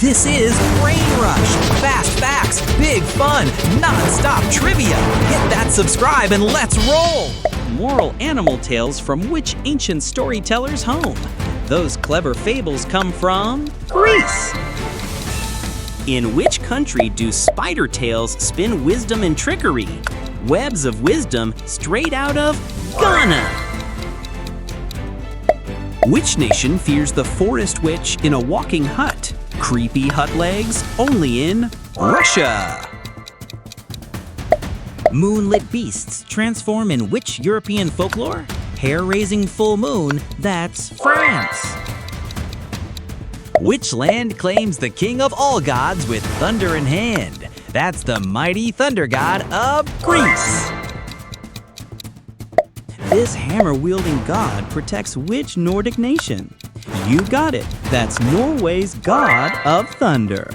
This is BrainRush. Fast facts, big fun, non-stop trivia. Hit that subscribe and let's roll. Moral animal tales from which ancient storyteller's home? Those clever fables come from Greece. In which country do spider tails spin wisdom and trickery? Webs of wisdom straight out of Ghana. Which nation fears the forest witch in a walking hut? Creepy hut legs only in Russia. Moonlit beasts transform in which European folklore? Hair-raising full moon, that's France. Which land claims the king of all gods with thunder in hand? That's the mighty thunder god of Greece. This hammer-wielding god protects which Nordic nation? You got it, that's Norway's god of thunder.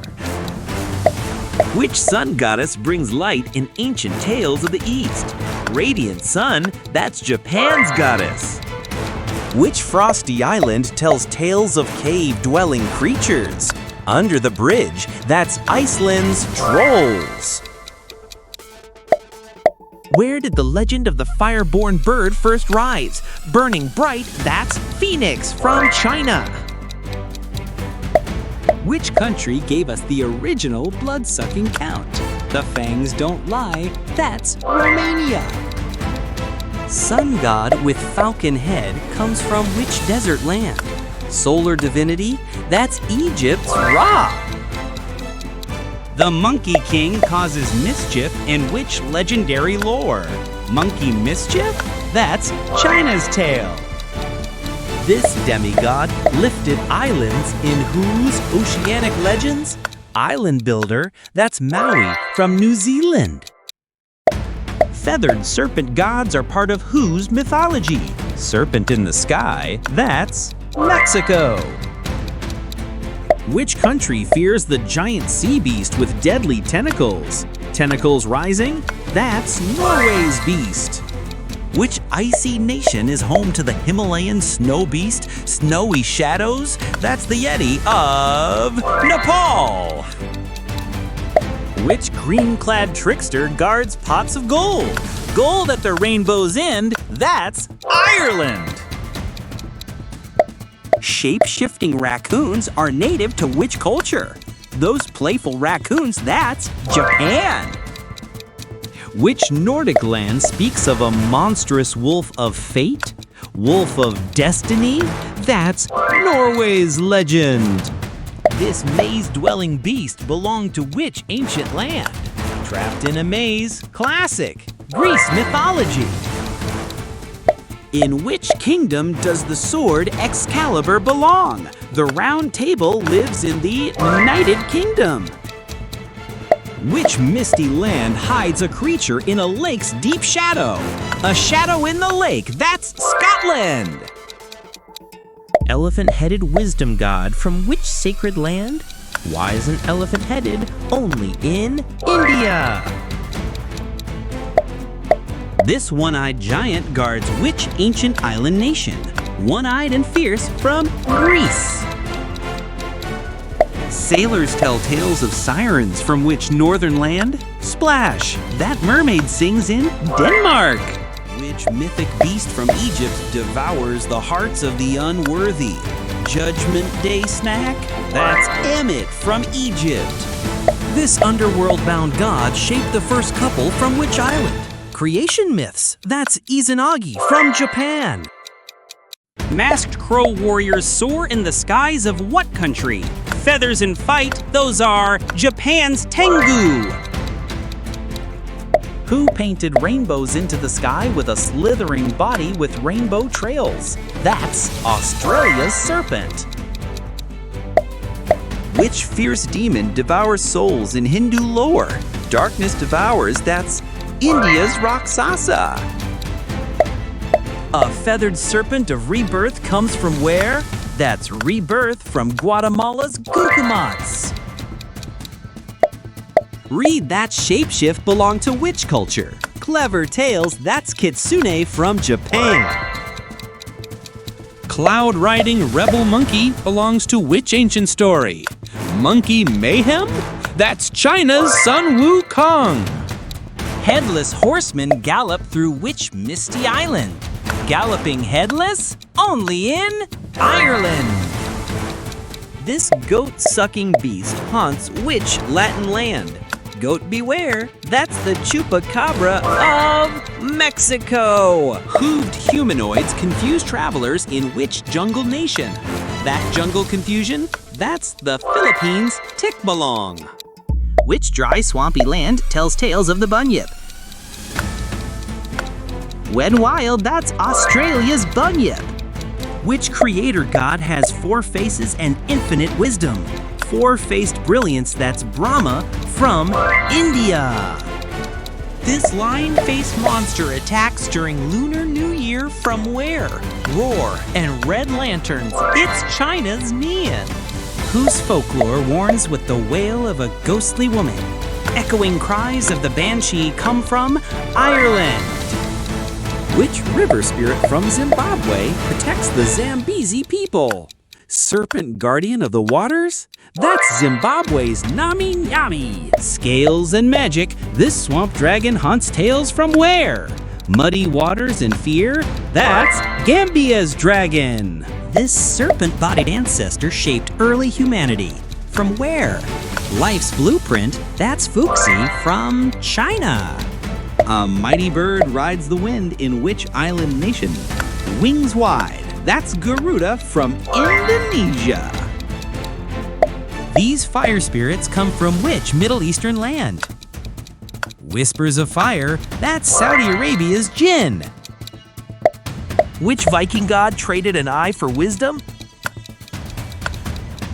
Which sun goddess brings light in ancient tales of the East? Radiant sun, that's Japan's goddess. Which frosty island tells tales of cave-dwelling creatures? Under the Bridge, that's Iceland's trolls. Where did the legend of the fire-born bird first rise? Burning bright, that's Phoenix from China. Which country gave us the original blood-sucking count? The fangs don't lie, that's Romania. Sun god with falcon head comes from which desert land? Solar divinity, that's Egypt's Ra. The Monkey King causes mischief in which legendary lore? Monkey mischief? That's China's tale. This demigod lifted islands in whose oceanic legends? Island builder, that's Maui from New Zealand. Feathered serpent gods are part of whose mythology? Serpent in the sky, that's Mexico. Which country fears the giant sea beast with deadly tentacles? Tentacles rising? That's Norway's beast. Which icy nation is home to the Himalayan snow beast, Snowy Shadows? That's the Yeti of Nepal. Which green-clad trickster guards pots of gold? Gold at the rainbow's end, that's Ireland. Shape-shifting raccoons are native to which culture? Those playful raccoons, that's Japan. Which Nordic land speaks of a monstrous wolf of fate? Wolf of destiny? That's Norway's legend. This maze-dwelling beast belonged to which ancient land? Trapped in a maze, classic, Greece mythology. In which kingdom does the sword Excalibur belong? The Round Table lives in the United Kingdom. Which misty land hides a creature in a lake's deep shadow? A shadow in the lake, that's Scotland. Elephant-headed wisdom god from which sacred land? Why isn't elephant-headed only in India? This one-eyed giant guards which ancient island nation? One-eyed and fierce from Greece. Sailors tell tales of sirens from which northern land? Splash, that mermaid sings in Denmark. Which mythic beast from Egypt devours the hearts of the unworthy? Judgment Day snack? That's Emmet from Egypt. This underworld-bound god shaped the first couple from which island? Creation myths, that's Izanagi from Japan. Masked crow warriors soar in the skies of what country? Feathers and fight, those are Japan's Tengu. Who painted rainbows into the sky with a slithering body with rainbow trails? That's Australia's serpent. Which fierce demon devours souls in Hindu lore? Darkness devours, that's India's Rakshasa. A feathered serpent of rebirth comes from where? That's rebirth from Guatemala's Cucumats. Read that shapeshift belong to which culture? Clever tales, that's Kitsune from Japan. Cloud-riding rebel monkey belongs to which ancient story? Monkey mayhem? That's China's Sun Wukong. Headless horsemen gallop through which misty island? Galloping headless? Only in Ireland. This goat-sucking beast haunts which Latin land? Goat beware, that's the chupacabra of Mexico. Hooved humanoids confuse travelers in which jungle nation? That jungle confusion? That's the Philippines' Tikbalong. Which dry, swampy land tells tales of the bunyip? When wild, that's Australia's bunyip. Which creator god has 4 faces and infinite wisdom? 4-faced brilliance, that's Brahma from India. This lion-faced monster attacks during Lunar New Year from where? Roar and red lanterns, it's China's Nian. Whose folklore warns with the wail of a ghostly woman? Echoing cries of the banshee come from Ireland. Which river spirit from Zimbabwe protects the Zambezi people? Serpent guardian of the waters? That's Zimbabwe's Nami Nyami. Scales and magic, this swamp dragon hunts tales from where? Muddy waters and fear? That's Gambia's dragon. This serpent-bodied ancestor shaped early humanity. From where? Life's blueprint, that's Fuxi from China. A mighty bird rides the wind in which island nation? Wings wide, that's Garuda from Indonesia. These fire spirits come from which Middle Eastern land? Whispers of fire, that's Saudi Arabia's Jinn. Which Viking god traded an eye for wisdom?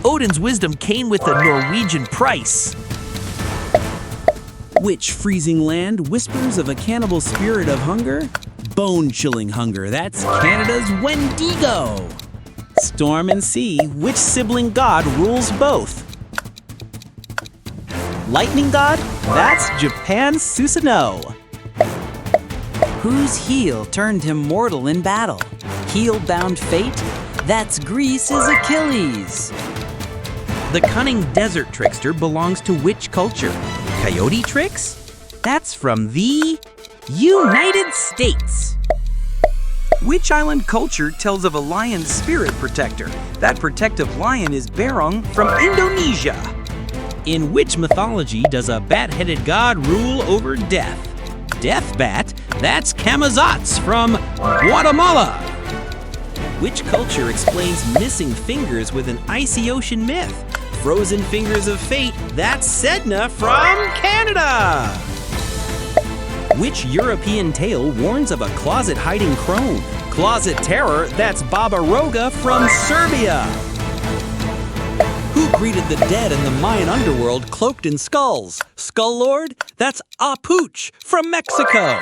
Odin's wisdom came with a Norwegian price. Which freezing land whispers of a cannibal spirit of hunger? Bone-chilling hunger, that's Canada's Wendigo. Storm and sea, which sibling god rules both? Lightning god, that's Japan's Susanoo. Whose heel turned him mortal in battle? Heel-bound fate, that's Greece's Achilles. The cunning desert trickster belongs to which culture? Coyote tricks? That's from the United States. Which island culture tells of a lion spirit protector? That protective lion is Barong from Indonesia. In which mythology does a bat-headed god rule over death? Death bat? That's Camazotz from Guatemala. Which culture explains missing fingers with an icy ocean myth? Frozen fingers of fate, that's Sedna from Canada. Which European tale warns of a closet-hiding crone? Closet terror, that's Baba Roga from Serbia. Who greeted the dead in the Mayan underworld cloaked in skulls? Skull Lord? That's Apuch from Mexico.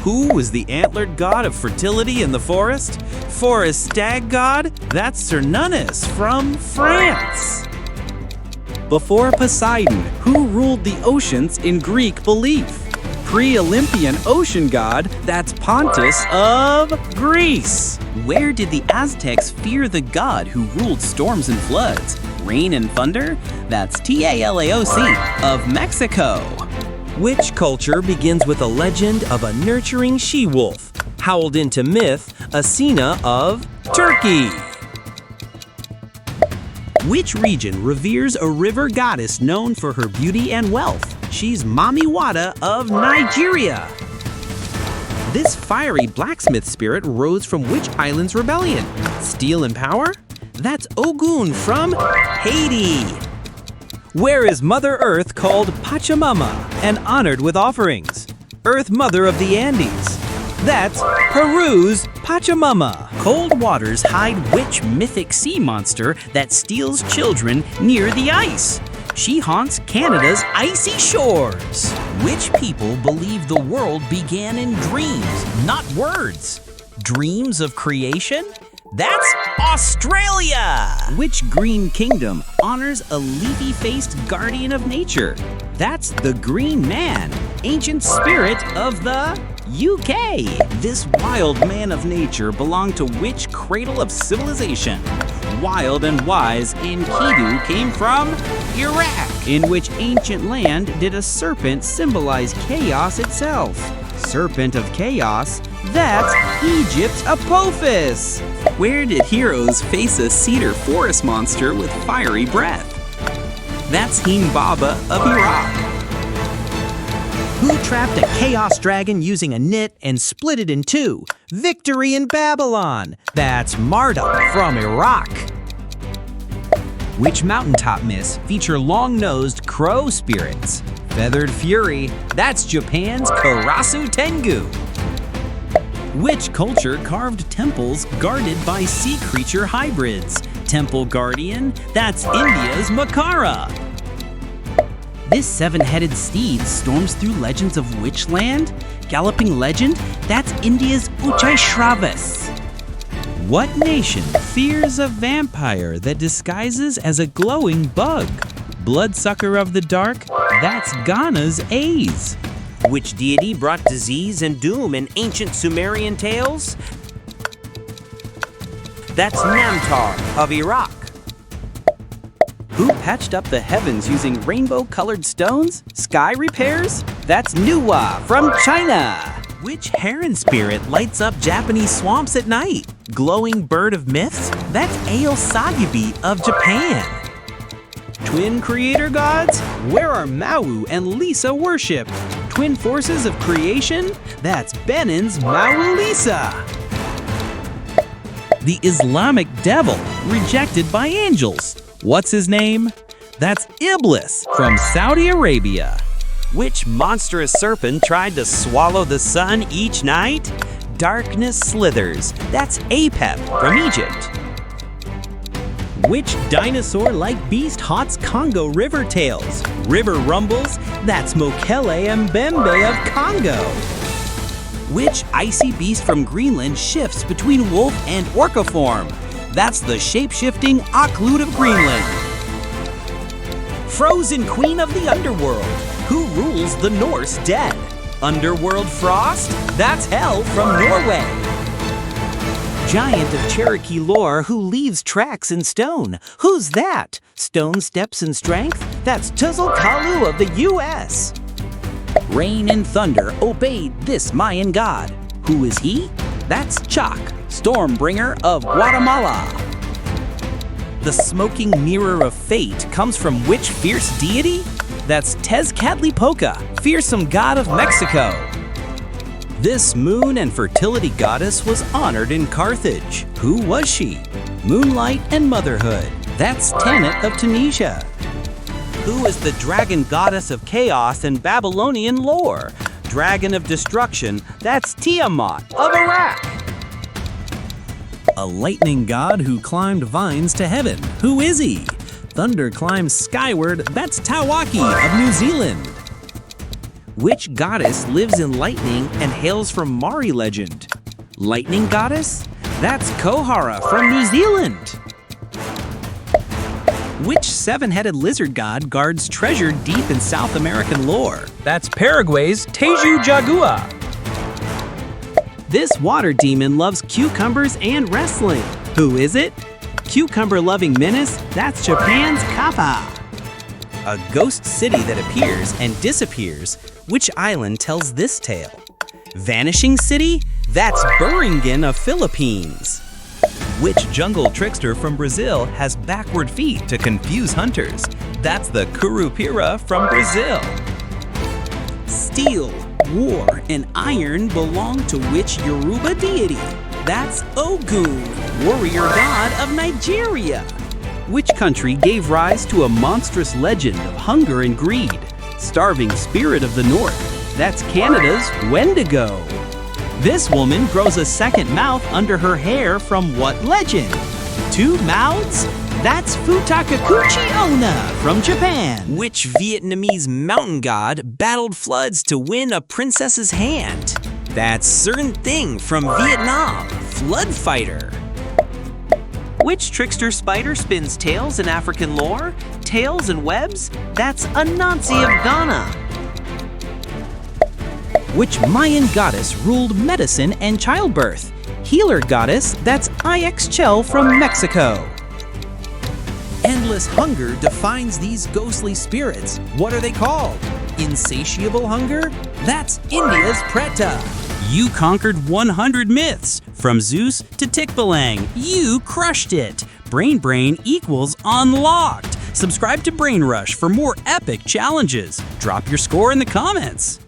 Who was the antlered god of fertility in the forest? Forest stag god? That's Cernunnos from France. Before Poseidon, who ruled the oceans in Greek belief? Pre-Olympian ocean god, that's Pontus of Greece. Where did the Aztecs fear the god who ruled storms and floods? Rain and thunder? That's Tlaloc of Mexico. Which culture begins with a legend of a nurturing she-wolf, howled into myth, Athena of Turkey? Which region reveres a river goddess known for her beauty and wealth? She's Mami Wada of Nigeria. This fiery blacksmith spirit rose from which island's rebellion? Steel and power? That's Ogun from Haiti. Where is Mother Earth called Pachamama and honored with offerings? Earth Mother of the Andes. That's Peru's Pachamama. Cold waters hide which mythic sea monster that steals children near the ice? She haunts Canada's icy shores. Which people believe the world began in dreams, not words? Dreams of creation? That's Australia! Which green kingdom honors a leafy-faced guardian of nature? That's the Green Man, ancient spirit of the UK. This wild man of nature belonged to which cradle of civilization? Wild and wise Enkidu came from Iraq. In which ancient land did a serpent symbolize chaos itself? Serpent of chaos, that's Egypt's Apophis. Where did heroes face a cedar forest monster with fiery breath? That's Himbaba of Iraq. Who trapped a chaos dragon using a knit and split it in two? Victory in Babylon. That's Marduk from Iraq. Which mountaintop myths feature long-nosed crow spirits? Feathered Fury. That's Japan's Karasu Tengu. Which culture carved temples guarded by sea creature hybrids? Temple Guardian. That's India's Makara. This seven-headed steed storms through legends of which land? Galloping legend? That's India's Uchai-Shravas. What nation fears a vampire that disguises as a glowing bug? Bloodsucker of the dark? That's Ghana's A's. Which deity brought disease and doom in ancient Sumerian tales? That's Namtar of Iraq. Who patched up the heavens using rainbow-colored stones? Sky repairs? That's Nuwa from China. Which heron spirit lights up Japanese swamps at night? Glowing bird of myths? That's Aosagibi of Japan. Twin creator gods? Where are Mau and Lisa worship? Twin forces of creation? That's Benin's Mau Lisa. The Islamic devil, rejected by angels. What's his name? That's Iblis from Saudi Arabia. Which monstrous serpent tried to swallow the sun each night? Darkness slithers. That's Apep from Egypt. Which dinosaur-like beast haunts Congo river tales? River rumbles? That's Mokele Mbembe of Congo. Which icy beast from Greenland shifts between wolf and orca form? That's the shape-shifting Aklut of Greenland. Frozen queen of the underworld. Who rules the Norse dead? Underworld frost? That's Hel from Norway. Giant of Cherokee lore who leaves tracks in stone. Who's that? Stone steps in strength? That's Tuzalcalu of the U.S. Rain and thunder obeyed this Mayan god. Who is he? That's Chac, Stormbringer of Guatemala. The smoking mirror of fate comes from which fierce deity? That's Tezcatlipoca, fearsome god of Mexico. This moon and fertility goddess was honored in Carthage. Who was she? Moonlight and motherhood. That's Tanit of Tunisia. Who is the dragon goddess of chaos in Babylonian lore? Dragon of destruction, that's Tiamat of Iraq. A lightning god who climbed vines to heaven. Who is he? Thunder climbs skyward, that's Tawaki of New Zealand. Which goddess lives in lightning and hails from Maori legend? Lightning goddess? That's Kohara from New Zealand. Which seven-headed lizard god guards treasure deep in South American lore? That's Paraguay's Teju Jagua. This water demon loves cucumbers and wrestling. Who is it? Cucumber-loving menace, that's Japan's Kappa. A ghost city that appears and disappears. Which island tells this tale? Vanishing City? That's Buringen of Philippines. Which jungle trickster from Brazil has backward feet to confuse hunters? That's the Curupira from Brazil. Steel, war, and iron belong to which Yoruba deity? That's Ogun, warrior god of Nigeria. Which country gave rise to a monstrous legend of hunger and greed? Starving spirit of the north. That's Canada's Wendigo. This woman grows a second mouth under her hair from what legend? Two mouths? That's Futakakuchi Onna from Japan. Which Vietnamese mountain god battled floods to win a princess's hand? That's Certain Thing from Vietnam, Flood Fighter. Which trickster spider spins tails in African lore? Tails and webs? That's Anansi of Ghana. Which Mayan goddess ruled medicine and childbirth? Healer goddess, that's Ixchel from Mexico. Endless hunger defines these ghostly spirits. What are they called? Insatiable hunger? That's India's Preta. You conquered 100 myths. From Zeus to Tikbalang, you crushed it. Brain equals unlocked. Subscribe to BrainRush for more epic challenges. Drop your score in the comments.